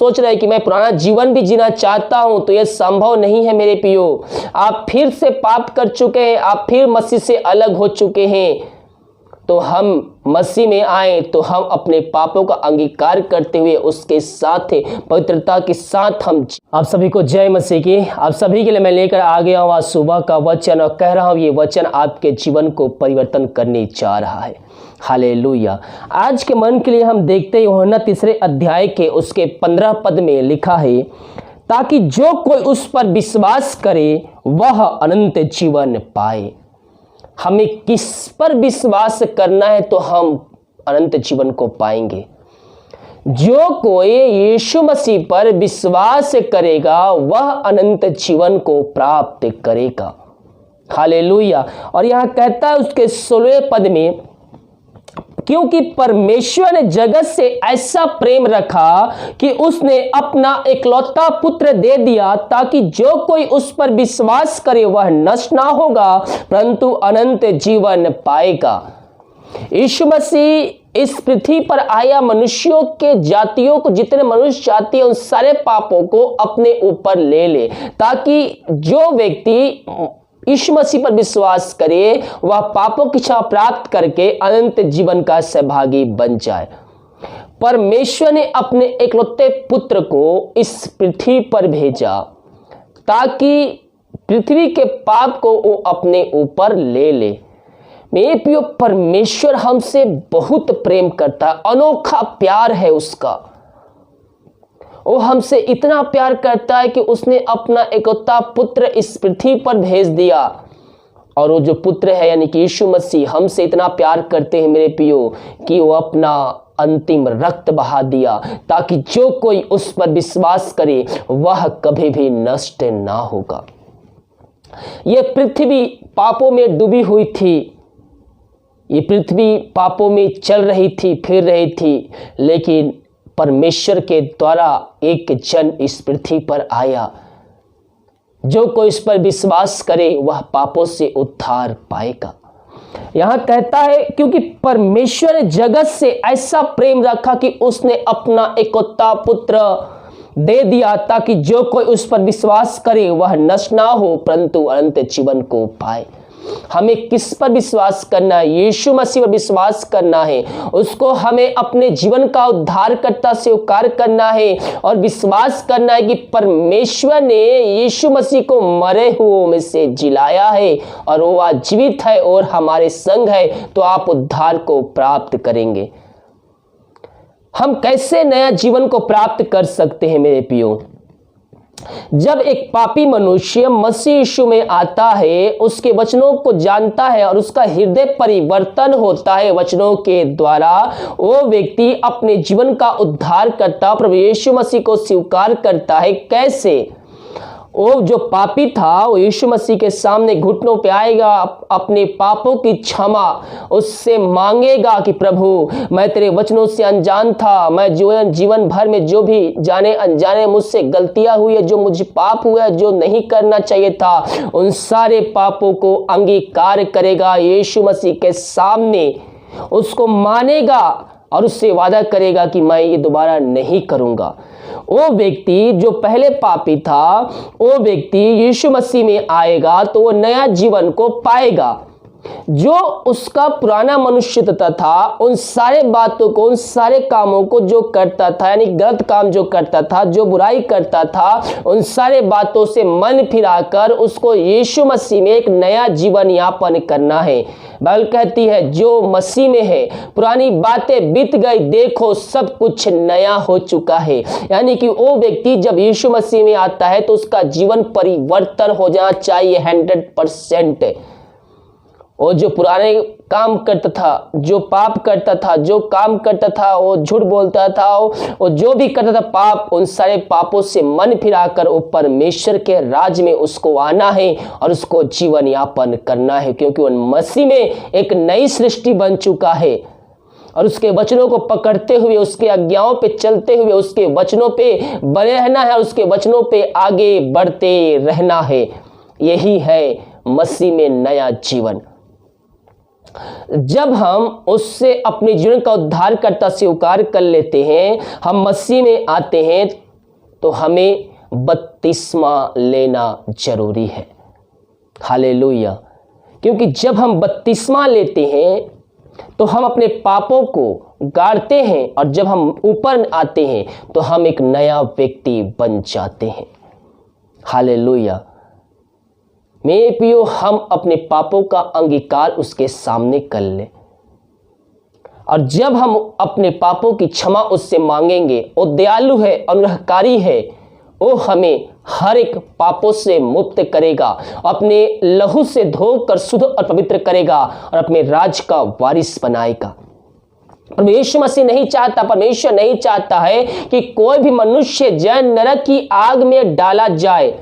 सोच रहे हैं कि मैं पुराना जीवन भी जीना चाहता हूं, तो यह संभव नहीं है मेरे प्रियो। आप फिर से पाप कर चुके हैं, आप फिर मसीह से अलग हो चुके हैं। तो हम मसीह में आए तो हम अपने पापों का अंगीकार करते हुए उसके साथ पवित्रता के साथ हम। आप सभी को जय मसीह की। आप सभी के लिए मैं लेकर आ गया हूँ आज सुबह का वचन, और कह रहा हूँ ये वचन आपके जीवन को परिवर्तन करने जा रहा है। हालेलुया। आज के मन के लिए हम देखते हैं यूहन्ना 3 अध्याय के उसके 15 पद में लिखा है, ताकि जो कोई उस पर विश्वास करे वह अनंत जीवन पाए। हमें किस पर विश्वास करना है तो हम अनंत जीवन को पाएंगे। जो कोई यीशु मसीह पर विश्वास करेगा वह अनंत जीवन को प्राप्त करेगा। हालेलुया। और यहाँ कहता है उसके 16वें पद में, क्योंकि परमेश्वर ने जगत से ऐसा प्रेम रखा कि उसने अपना इकलौता पुत्र दे दिया, ताकि जो कोई उस पर विश्वास करे वह नष्ट ना होगा परंतु अनंत जीवन पाएगा। यीशु मसीह इस पृथ्वी पर आया, मनुष्यों के जातियों को, जितने मनुष्य जाति है उन सारे पापों को अपने ऊपर ले ले, ताकि जो व्यक्ति यीशु मसीह पर विश्वास करे वह पापों की क्षमा प्राप्त करके अनंत जीवन का सहभागी बन जाए। परमेश्वर ने अपने इकलौते पुत्र को इस पृथ्वी पर भेजा ताकि पृथ्वी के पाप को वो अपने ऊपर ले ले। मेरे प्रियो, परमेश्वर हमसे बहुत प्रेम करता है, अनोखा प्यार है उसका। वो हमसे इतना प्यार करता है कि उसने अपना इकलौता पुत्र इस पृथ्वी पर भेज दिया। और वो जो पुत्र है यानी कि यीशु मसीह हमसे इतना प्यार करते हैं मेरे प्रियो, कि वो अपना अंतिम रक्त बहा दिया, ताकि जो कोई उस पर विश्वास करे वह कभी भी नष्ट ना होगा। ये पृथ्वी पापों में डूबी हुई थी, ये पृथ्वी पापों में चल रही थी, फिर रही थी, लेकिन परमेश्वर के द्वारा एक जन इस पृथ्वी पर आया। जो कोई इस पर विश्वास करे वह पापों से उद्धार पाएगा। यहां कहता है, क्योंकि परमेश्वर ने जगत से ऐसा प्रेम रखा कि उसने अपना इकलौता पुत्र दे दिया, ताकि जो कोई उस पर विश्वास करे वह नष्ट ना हो परंतु अनंत जीवन को पाए। हमें किस पर विश्वास करना है? यीशु मसीह पर विश्वास करना है। उसको हमें अपने जीवन का उद्धारकर्ता स्वीकार करना है और विश्वास करना है कि परमेश्वर ने यीशु मसीह को मरे हुओं में से जिलाया है और वो आज जीवित है और हमारे संग है, तो आप उद्धार को प्राप्त करेंगे। हम कैसे नया जीवन को प्राप्त कर सकते हैं मेरे प्रियो? जब एक पापी मनुष्य मसीह यीशु में आता है, उसके वचनों को जानता है और उसका हृदय परिवर्तन होता है वचनों के द्वारा, वो व्यक्ति अपने जीवन का उद्धार करता प्रभु यीशु मसीह को स्वीकार करता है। कैसे? वो जो पापी था वो यीशु मसीह के सामने घुटनों पे आएगा, अपने पापों की क्षमा उससे मांगेगा कि प्रभु मैं तेरे वचनों से अनजान था, मैं जीवन भर में जो भी जाने अनजाने मुझसे गलतियां हुई है, जो मुझे पाप हुआ है, जो नहीं करना चाहिए था, उन सारे पापों को अंगीकार करेगा यीशु मसीह के सामने, उसको मानेगा और उससे वादा करेगा कि मैं ये दोबारा नहीं करूंगा। वो व्यक्ति जो पहले पापी था, वो व्यक्ति यीशु मसीह में आएगा तो वो नया जीवन को पाएगा। जो उसका पुराना मनुष्य था, उन सारे बातों को, उन सारे कामों को जो करता था, यानी गलत काम जो करता था, जो बुराई करता था, उन सारे बातों से मन फिराकर उसको यीशु मसीह में एक नया जीवन यापन करना है। बाइबल कहती है, जो मसीह में है पुरानी बातें बीत गई, देखो सब कुछ नया हो चुका है। यानी कि वो व्यक्ति जब यीशु मसीह में आता है तो उसका जीवन परिवर्तन हो जाना चाहिए 100%। वो जो पुराने काम करता था, जो पाप करता था, जो काम करता था, वो झूठ बोलता था, वो जो भी करता था पाप, उन सारे पापों से मन फिराकर वो परमेश्वर के राज में उसको आना है और उसको जीवन यापन करना है, क्योंकि वो मसीह में एक नई सृष्टि बन चुका है। और उसके वचनों को पकड़ते हुए, उसके आज्ञाओं पे चलते हुए, उसके वचनों पे बने रहना है और उसके वचनों पे आगे बढ़ते रहना है। यही है मसीह में नया जीवन। जब हम उससे अपने जीवन का उद्धारकर्ता स्वीकार कर लेते हैं, हम मसीह में आते हैं, तो हमें बपतिस्मा लेना जरूरी है। हालेलुया। क्योंकि जब हम बपतिस्मा लेते हैं तो हम अपने पापों को गाड़ते हैं, और जब हम ऊपर आते हैं तो हम एक नया व्यक्ति बन जाते हैं। हालेलुया। मेरे प्रियो, हम अपने पापों का अंगीकार उसके सामने कर ले, और जब हम अपने पापों की क्षमा उससे मांगेंगे, वो दयालु है, अनुग्रहकारी है, वो हमें हर एक पापों से मुक्त करेगा, अपने लहू से धोकर शुद्ध और पवित्र करेगा और अपने राज का वारिस बनाएगा। परमेश्वर मसीह परमेश्वर नहीं चाहता है कि कोई भी मनुष्य जय नरक की आग में डाला जाए।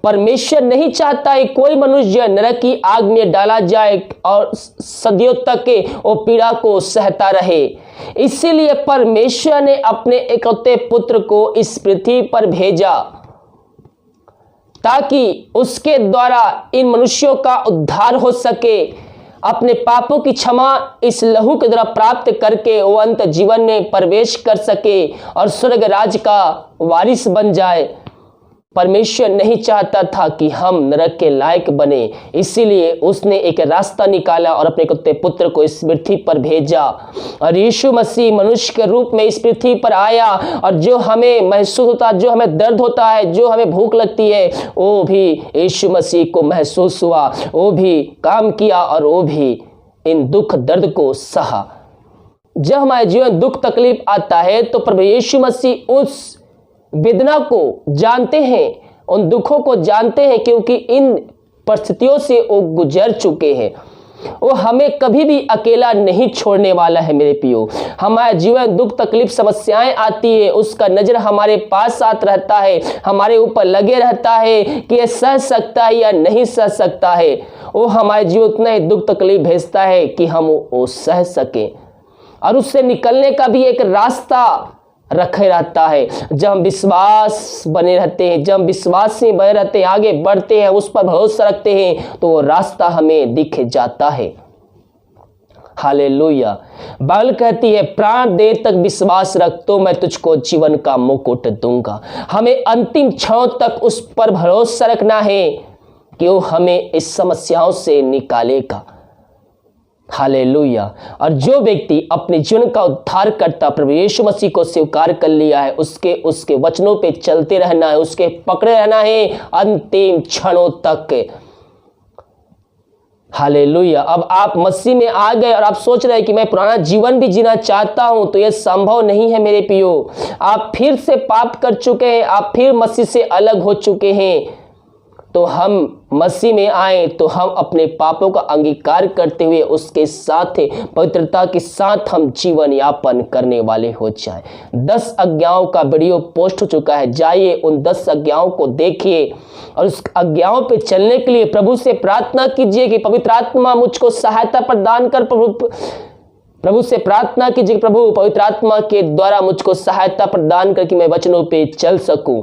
परमेश्वर नहीं चाहता है कोई मनुष्य नरक की आग में डाला जाए और सदियों तक के वो पीड़ा को सहता रहे। इसीलिए परमेश्वर ने अपने इकलौते पुत्र को इस पृथ्वी पर भेजा, ताकि उसके द्वारा इन मनुष्यों का उद्धार हो सके, अपने पापों की क्षमा इस लहू के द्वारा प्राप्त करके वो अंत जीवन में प्रवेश कर सके और स्वर्ग राज का वारिस बन जाए। परमेश्वर नहीं चाहता था कि हम नरक के लायक बने, इसीलिए उसने एक रास्ता निकाला और अपने इकलौते पुत्र को इस पृथ्वी पर भेजा। और यीशु मसीह मनुष्य के रूप में इस पृथ्वी पर आया, और जो हमें महसूस होता, जो हमें दर्द होता है, जो हमें भूख लगती है, वो भी यीशु मसीह को महसूस हुआ, वो भी काम किया और वो भी इन दुख दर्द को सहा। जब हमारे जीवन दुख तकलीफ आता है तो प्रभु यीशु मसीह उस वेदना को जानते हैं, उन दुखों को जानते हैं, क्योंकि इन परिस्थितियों से वो गुजर चुके हैं। वो हमें कभी भी अकेला नहीं छोड़ने वाला है। मेरे प्रियो, हमारे जीवन दुख तकलीफ समस्याएं आती है, उसका नजर हमारे पास साथ रहता है, हमारे ऊपर लगे रहता है कि ये सह सकता है या नहीं सह सकता है। वो हमारे जीवन उतना ही दुख तकलीफ भेजता है कि हम वो सह सके, और उससे निकलने का भी एक रास्ता रखे रहता है। जब हम विश्वास बने रहते हैं, जब हम विश्वास में बने रहते हैं, आगे बढ़ते हैं, उस पर भरोसा रखते हैं, तो वो रास्ता हमें दिख जाता है। हालेलुया। बाइबल कहती है, प्राण देर तक विश्वास रख तो मैं तुझको जीवन का मुकुट दूंगा। हमें अंतिम क्षणों तक उस पर भरोसा रखना है कि वो हमें इस समस्याओं से निकालेगा। हालेलुया। और जो व्यक्ति अपने जीवन का उद्धार करता प्रभु यीशु मसीह को स्वीकार कर लिया है, उसके वचनों पे चलते रहना है, उसके पकड़े रहना है अंतिम क्षणों तक। हालेलुया। अब आप मसीह में आ गए और आप सोच रहे हैं कि मैं पुराना जीवन भी जीना चाहता हूं, तो यह संभव नहीं है मेरे प्रियो। आप फिर से पाप कर चुके हैं, आप फिर मसीह से अलग हो चुके हैं। तो हम मसीह में आए तो हम अपने पापों का अंगीकार करते हुए उसके साथ पवित्रता के साथ हम जीवन यापन करने वाले हो जाए। 10 आज्ञाओं का वीडियो पोस्ट हो चुका है, जाइए उन 10 आज्ञाओं को देखिए और उस आज्ञाओं पे चलने के लिए प्रभु से प्रार्थना कीजिए कि पवित्र आत्मा मुझको सहायता प्रदान कर। प्रभु से प्रार्थना कीजिए, प्रभु पवित्र आत्मा के द्वारा मुझको सहायता प्रदान कर कि मैं वचनों पे चल सकूं।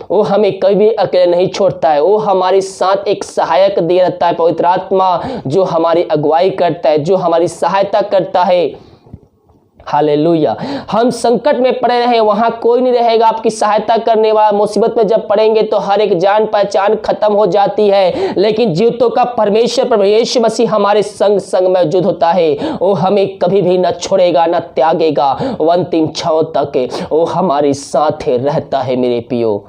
वो हमें कभी अकेले नहीं छोड़ता है, वो हमारे साथ एक सहायक दे रहता है, पवित्र आत्मा जो हमारी अगुवाई करता है, जो हमारी सहायता करता है। हालेलुया। हम संकट में पड़े रहे, वहां कोई नहीं रहेगा आपकी सहायता करने वाला। मुसीबत में जब पड़ेंगे तो हर एक जान पहचान खत्म हो जाती है, लेकिन जीवितों का परमेश्वर प्रभु यीशु मसीह हमारे संग संग मौजूद होता है। वो हमें कभी भी न छोड़ेगा, न त्यागेगा, वो अंतिम क्षण तक वो हमारे साथ रहता है मेरे प्रियो।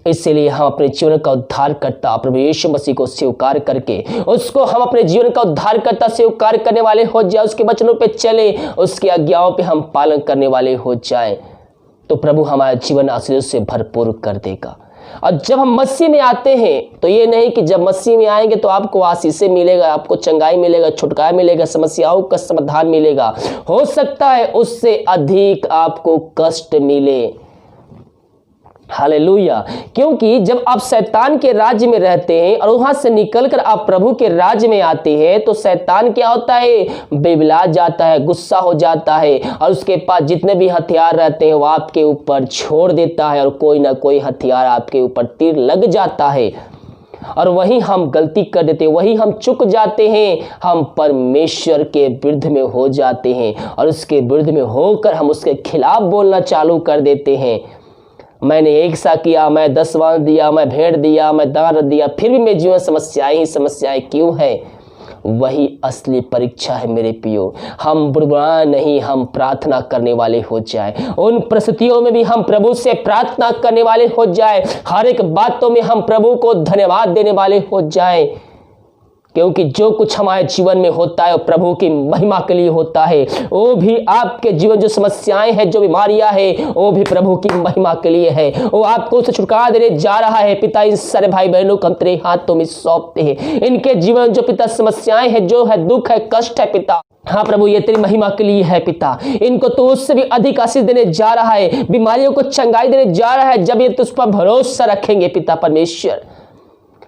इसलिए हम अपने जीवन का उद्धार करता प्रभु यीशु मसीह को स्वीकार करके उसको हम अपने जीवन का उद्धार करता स्वीकार करने वाले हो जाए, उसके वचनों पे चले, उसकी आज्ञाओं पे हम पालन करने वाले हो जाए, तो प्रभु हमारा जीवन आशीष से भरपूर कर देगा। और जब हम मसीह में आते हैं तो ये नहीं कि जब मसीह में आएंगे तो आपको आशीष मिलेगा, आपको चंगाई मिलेगा, छुटकारा मिलेगा, समस्याओं का समाधान मिलेगा। हो सकता है उससे अधिक आपको कष्ट मिले। हालेलुया। क्योंकि जब आप शैतान के राज्य में रहते हैं और वहां से निकलकर आप प्रभु के राज्य में आते हैं तो शैतान क्या होता है, बेबला जाता है, गुस्सा हो जाता है और उसके पास जितने भी हथियार रहते हैं वो आपके ऊपर छोड़ देता है और कोई ना कोई हथियार आपके ऊपर तीर लग जाता है और वहीं हम गलती कर देते हैं, वहीं हम चुक जाते हैं, हम परमेश्वर के विरुद्ध में हो जाते हैं और उसके विरुद्ध में होकर हम उसके खिलाफ बोलना चालू कर देते हैं। मैंने एक सा किया, मैं 10 वान दिया, मैं भेंट दिया, मैं दान दिया, फिर भी मेरे जीवन समस्याएं ही समस्याएं क्यों है? वही असली परीक्षा है मेरे प्रियो। हम बुड़बुड़ा नहीं, हम प्रार्थना करने वाले हो जाए। उन परिस्थितियों में भी हम प्रभु से प्रार्थना करने वाले हो जाए। हर एक बातों में हम प्रभु को धन्यवाद देने वाले हो जाए, क्योंकि जो कुछ हमारे जीवन में होता है वो प्रभु की महिमा के लिए होता है। वो भी आपके जीवन जो समस्याएं हैं, जो बीमारियां हैं, वो भी प्रभु की महिमा के लिए है। वो आपको उसे छुटकारा देने जा रहा है। पिता, इन सारे भाई बहनों को हम तेरे हाथों में सौंपते हैं। इनके जीवन जो पिता समस्याएं हैं, जो है दुख है, कष्ट है पिता, हाँ प्रभु ये तेरी महिमा के लिए है पिता। इनको तो उससे भी अधिक आशीष देने जा रहा है, बीमारियों को चंगाई देने जा रहा है, जब ये तुझ पर भरोसा रखेंगे पिता परमेश्वर।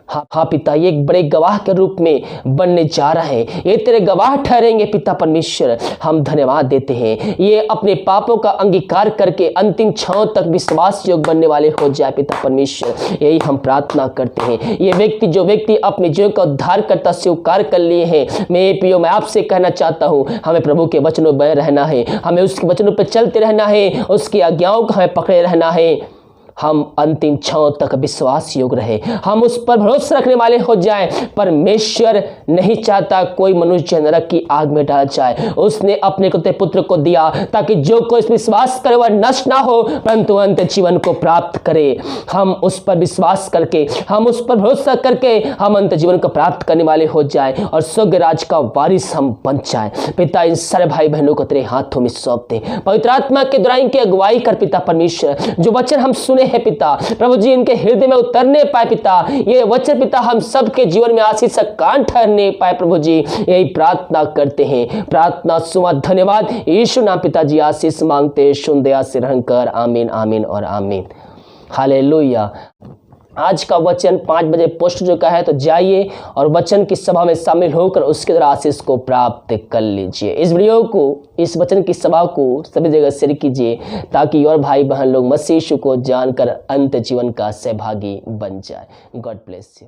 हाँ पिता, ये एक बड़े गवाह के रूप में बनने जा रहा है। ये तेरे गवाह ठहरेंगे पिता परमेश्वर। हम धन्यवाद देते हैं। ये अपने पापों का अंगीकार करके अंतिम क्षणों तक विश्वास योग बनने वाले हो जाए पिता परमेश्वर। यही हम प्रार्थना करते हैं। ये व्यक्ति जो व्यक्ति अपने जीवन का उद्धार करता स्वीकार कर लिए हैं, मैं पियो मैं आपसे कहना चाहता हूँ, हमें प्रभु के वचनों में रहना है, हमें उसके वचनों पर चलते रहना है, उसकी आज्ञाओं को हमें पकड़े रहना है। हम अंतिम क्षणों तक विश्वास योग्य रहे, हम उस पर भरोसा रखने वाले हो जाएं। परमेश्वर नहीं चाहता कोई मनुष्य नरक की आग में डाला जाए। उसने अपने कुत्ते पुत्र को दिया ताकि जो कोई इस विश्वास करे वह नष्ट ना हो, परंतु अंत जीवन को प्राप्त करे। हम उस पर विश्वास करके, हम उस पर भरोसा करके हम अंत जीवन को प्राप्त करने वाले हो जाए और स्वर्ग राज का वारिस हम बन जाए। पिता, इन सारे भाई बहनों को तेरे हाथों में सौंपते, पवित्र आत्मा के द्वारा इनकी अगुवाई कर पिता परमेश्वर। जो वचन हम सुने है पिता प्रभु जी, इनके हृदय में उतरने पाए पिता। ये वचन पिता हम सबके जीवन में आशीष का कान ठहरने पाए प्रभु जी, यही प्रार्थना करते हैं। प्रार्थना सुना, धन्यवाद यीशु नाम पिताजी आशीष मांगते, सुन दया से रहम कर। आमीन आमीन और आमीन। हालेलुया। आज का वचन 5 बजे पोस्ट हो चुका है, तो जाइए और वचन की सभा में शामिल होकर उसके द्वारा आशीष को प्राप्त कर लीजिए। इस वीडियो को, इस वचन की सभा को सभी जगह शेयर कीजिए ताकि और भाई बहन लोग मसीह यीशु को जानकर अंत जीवन का सहभागी बन जाए। God bless you.